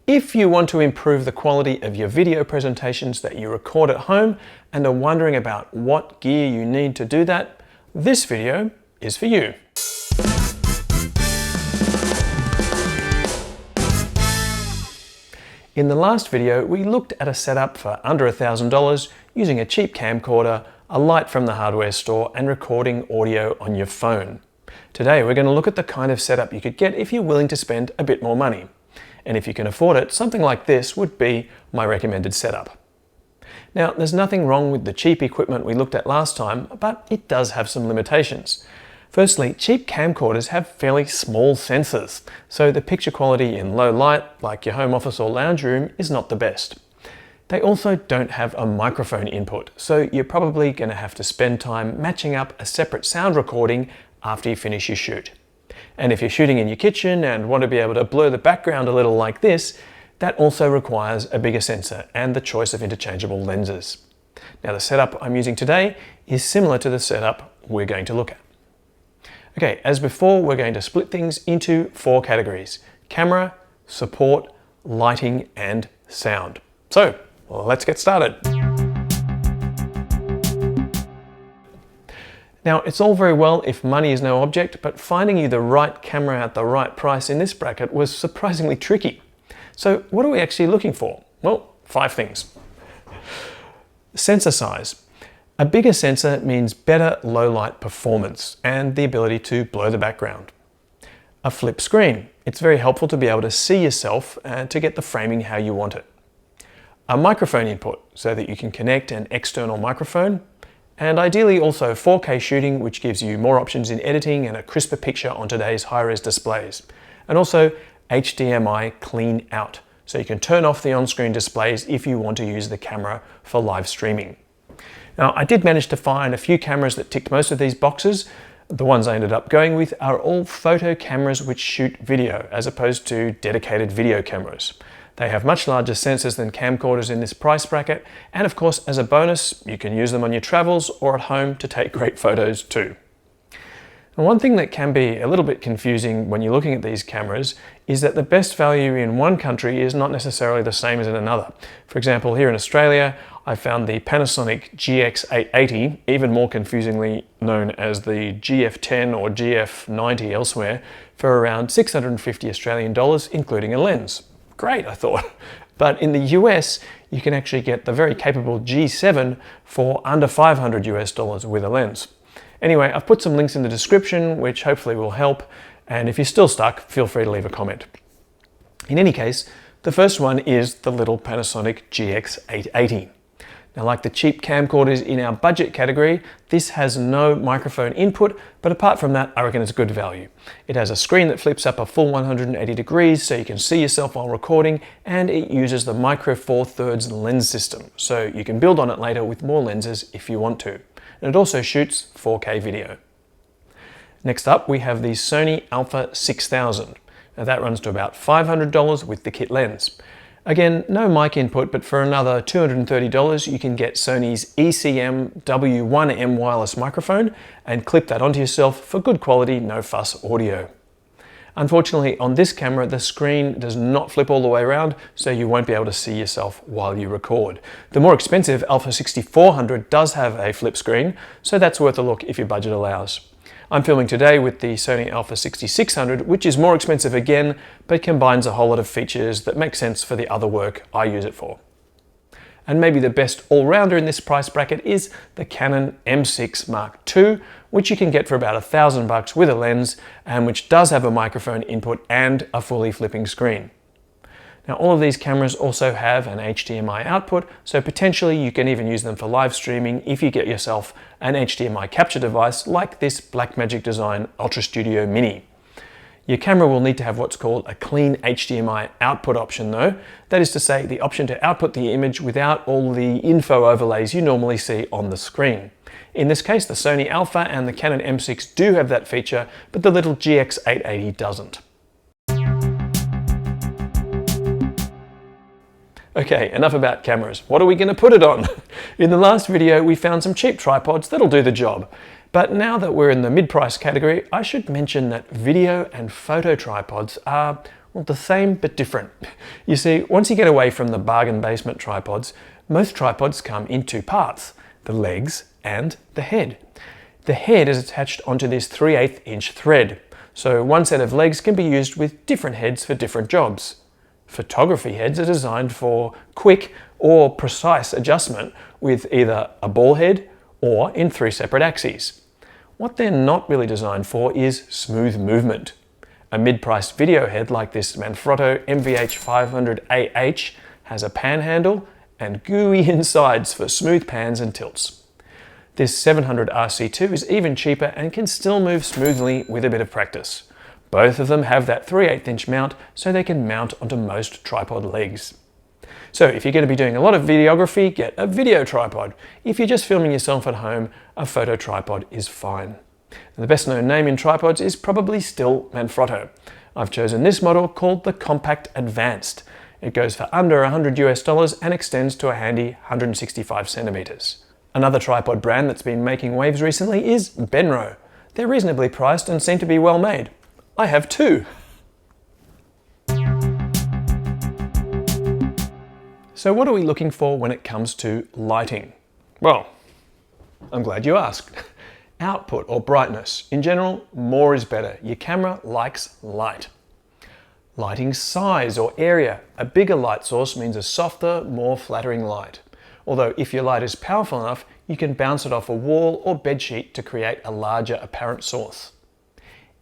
If you want to improve the quality of your video presentations that you record at home and are wondering about what gear you need to do that, this video is for you. In the last video, we looked at a setup for under $1,000 using a cheap camcorder, a light from the hardware store, and recording audio on your phone. Today, we're going to look at the kind of setup you could get if you're willing to spend a bit more money. And if you can afford it, something like this would be my recommended setup. Now, there's nothing wrong with the cheap equipment we looked at last time, but it does have some limitations. Firstly, cheap camcorders have fairly small sensors, so the picture quality in low light, like your home office or lounge room, is not the best. They also don't have a microphone input, so you're probably going to have to spend time matching up a separate sound recording after you finish your shoot. And if you're shooting in your kitchen and want to be able to blur the background a little like this, that also requires a bigger sensor and the choice of interchangeable lenses. Now, the setup I'm using today is similar to the setup we're going to look at. Okay, as before, we're going to split things into 4 categories: camera, support, lighting, and sound. So, let's get started. Now, it's all very well if money is no object, but finding you the right camera at the right price in this bracket was surprisingly tricky. So what are we actually looking for? Well, 5 things. Sensor size. A bigger sensor means better low light performance and the ability to blur the background. A flip screen. It's very helpful to be able to see yourself and to get the framing how you want it. A microphone input so that you can connect an external microphone. And ideally also 4K shooting, which gives you more options in editing and a crisper picture on today's high-res displays. And also HDMI clean out, so you can turn off the on-screen displays if you want to use the camera for live streaming. Now, I did manage to find a few cameras that ticked most of these boxes. The ones I ended up going with are all photo cameras which shoot video, as opposed to dedicated video cameras. They have much larger sensors than camcorders in this price bracket, and of course, as a bonus, you can use them on your travels or at home to take great photos too. And one thing that can be a little bit confusing when you're looking at these cameras is that the best value in one country is not necessarily the same as in another. For example, here in Australia, I found the Panasonic GX880, even more confusingly known as the GF10 or GF90 elsewhere, for around 650 Australian dollars, including a lens. Great, I thought. But in the US, you can actually get the very capable G7 for under 500 US dollars with a lens. Anyway, I've put some links in the description, which hopefully will help. And if you're still stuck, feel free to leave a comment. In any case, the first one is the little Panasonic GX880. Now, like the cheap camcorders in our budget category, this has no microphone input, but apart from that, I reckon it's good value. It has a screen that flips up a full 180 degrees so you can see yourself while recording, and it uses the Micro Four Thirds lens system, so you can build on it later with more lenses if you want to. And it also shoots 4K video. Next up, we have the Sony Alpha 6000. Now that runs to about $500 with the kit lens. Again, no mic input, but for another $230, you can get Sony's ECM W1M wireless microphone and clip that onto yourself for good quality, no fuss audio. Unfortunately, on this camera, the screen does not flip all the way around, so you won't be able to see yourself while you record. The more expensive Alpha 6400 does have a flip screen, so that's worth a look if your budget allows. I'm filming today with the Sony Alpha 6600, which is more expensive again, but combines a whole lot of features that make sense for the other work I use it for. And maybe the best all-rounder in this price bracket is the Canon M6 Mark II, which you can get for about $1,000 with a lens, and which does have a microphone input and a fully flipping screen. Now, all of these cameras also have an HDMI output, so potentially you can even use them for live streaming if you get yourself an HDMI capture device like this Blackmagic Design Ultra Studio Mini. Your camera will need to have what's called a clean HDMI output option though. That is to say, the option to output the image without all the info overlays you normally see on the screen. In this case, the Sony Alpha and the Canon M6 do have that feature, but the little GX880 doesn't. Okay, enough about cameras. What are we going to put it on? In the last video, we found some cheap tripods that'll do the job. But now that we're in the mid-price category, I should mention that video and photo tripods are Well, the same but different. You see, once you get away from the bargain basement tripods, most tripods come in two parts, the legs and the head. The head is attached onto this 3/8 inch thread, so one set of legs can be used with different heads for different jobs. Photography heads are designed for quick or precise adjustment with either a ball head or in 3 separate axes. What they're not really designed for is smooth movement. A mid-priced video head like this Manfrotto MVH500AH has a pan handle and gooey insides for smooth pans and tilts. This 700 RC2 is even cheaper and can still move smoothly with a bit of practice. Both of them have that 3/8 inch mount, so they can mount onto most tripod legs. So if you're going to be doing a lot of videography, get a video tripod. If you're just filming yourself at home, a photo tripod is fine. And the best known name in tripods is probably still Manfrotto. I've chosen this model called the Compact Advanced. It goes for under $100 and extends to a handy 165 centimeters. Another tripod brand that's been making waves recently is Benro. They're reasonably priced and seem to be well made. I have two. So what are we looking for when it comes to lighting? Well, I'm glad you asked. Output or brightness. In general, more is better. Your camera likes light. Lighting size or area. A bigger light source means a softer, more flattering light. Although if your light is powerful enough, you can bounce it off a wall or bedsheet to create a larger apparent source.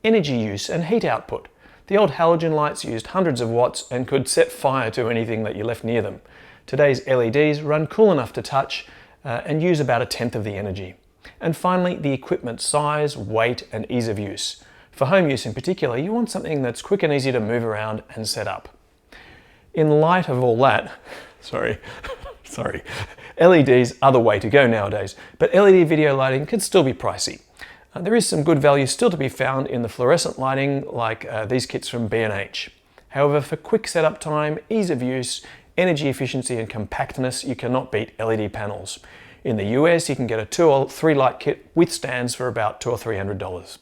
Energy use and heat output. The old halogen lights used hundreds of watts and could set fire to anything that you left near them. Today's LEDs run cool enough to touch and use about 1/10 of the energy. And finally, the equipment size, weight and ease of use. For home use in particular, you want something that's quick and easy to move around and set up. In light of all that, sorry, LEDs are the way to go nowadays, but LED video lighting can still be pricey. There is some good value still to be found in the fluorescent lighting like these kits from B&H. However, for quick setup time, ease of use, energy efficiency and compactness, you cannot beat LED panels. In the US, you can get a 2 or 3 light kit with stands for about $200 or $300.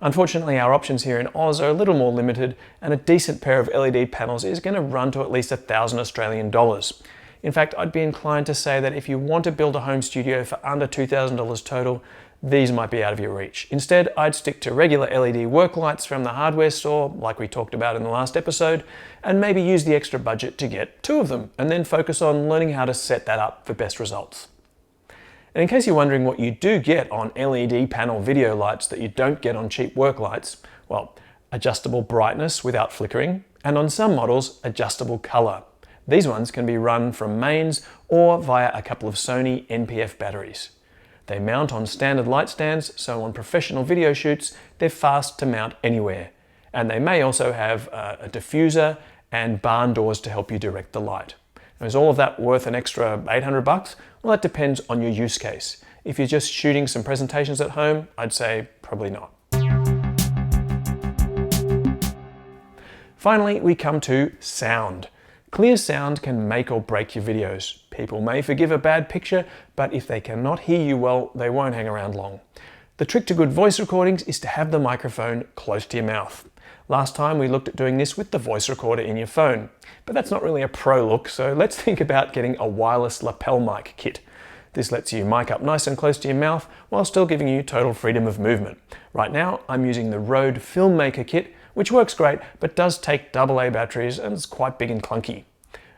Unfortunately, our options here in Oz are a little more limited, and a decent pair of LED panels is going to run to at least $1,000 Australian dollars. In fact, I'd be inclined to say that if you want to build a home studio for under $2,000 total, these might be out of your reach. Instead, I'd stick to regular LED work lights from the hardware store, like we talked about in the last episode, and maybe use the extra budget to get 2 of them, and then focus on learning how to set that up for best results. And in case you're wondering what you do get on LED panel video lights that you don't get on cheap work lights, well, adjustable brightness without flickering, and on some models, adjustable color. These ones can be run from mains or via a couple of Sony NP-F batteries. They mount on standard light stands, so on professional video shoots, they're fast to mount anywhere. And they may also have a diffuser and barn doors to help you direct the light. Now, is all of that worth an extra $800? Well, that depends on your use case. If you're just shooting some presentations at home, I'd say probably not. Finally, we come to sound. Clear sound can make or break your videos. People may forgive a bad picture, but if they cannot hear you well, they won't hang around long. The trick to good voice recordings is to have the microphone close to your mouth. Last time we looked at doing this with the voice recorder in your phone, but that's not really a pro look, so let's think about getting a wireless lapel mic kit. This lets you mic up nice and close to your mouth while still giving you total freedom of movement. Right now, I'm using the Rode Filmmaker kit, which works great, but does take AA batteries and is quite big and clunky.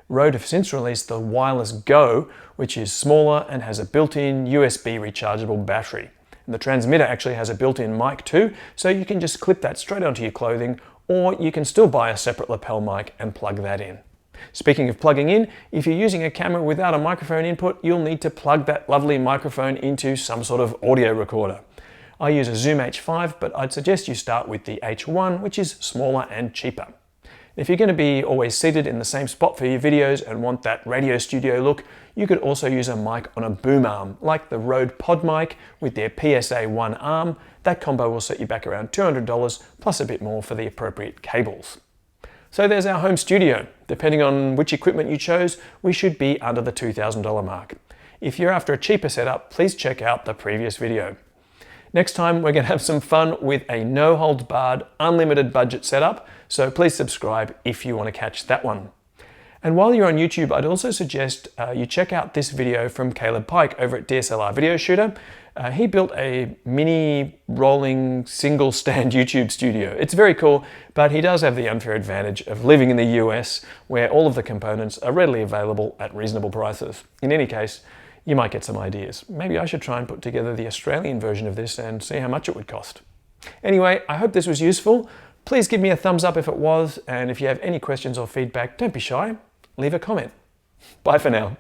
Rode have since released the Wireless Go, which is smaller and has a built-in USB rechargeable battery. And the transmitter actually has a built-in mic too, so you can just clip that straight onto your clothing, or you can still buy a separate lapel mic and plug that in. Speaking of plugging in, if you're using a camera without a microphone input, you'll need to plug that lovely microphone into some sort of audio recorder. I use a Zoom H5, but I'd suggest you start with the H1, which is smaller and cheaper. If you're going to be always seated in the same spot for your videos and want that radio studio look, you could also use a mic on a boom arm, like the Rode PodMic with their PSA-1 arm. That combo will set you back around $200, plus a bit more for the appropriate cables. So there's our home studio. Depending on which equipment you chose, we should be under the $2,000 mark. If you're after a cheaper setup, please check out the previous video. Next time, we're going to have some fun with a no-holds-barred, unlimited budget setup, so please subscribe if you want to catch that one. And while you're on YouTube, I'd also suggest you check out this video from Caleb Pike over at DSLR Video Shooter. He built a mini rolling single stand YouTube studio. It's very cool, but he does have the unfair advantage of living in the US where all of the components are readily available at reasonable prices. In any case, you might get some ideas. Maybe I should try and put together the Australian version of this and see how much it would cost. Anyway, I hope this was useful. Please give me a thumbs up if it was, and if you have any questions or feedback, don't be shy. Leave a comment. Bye for now.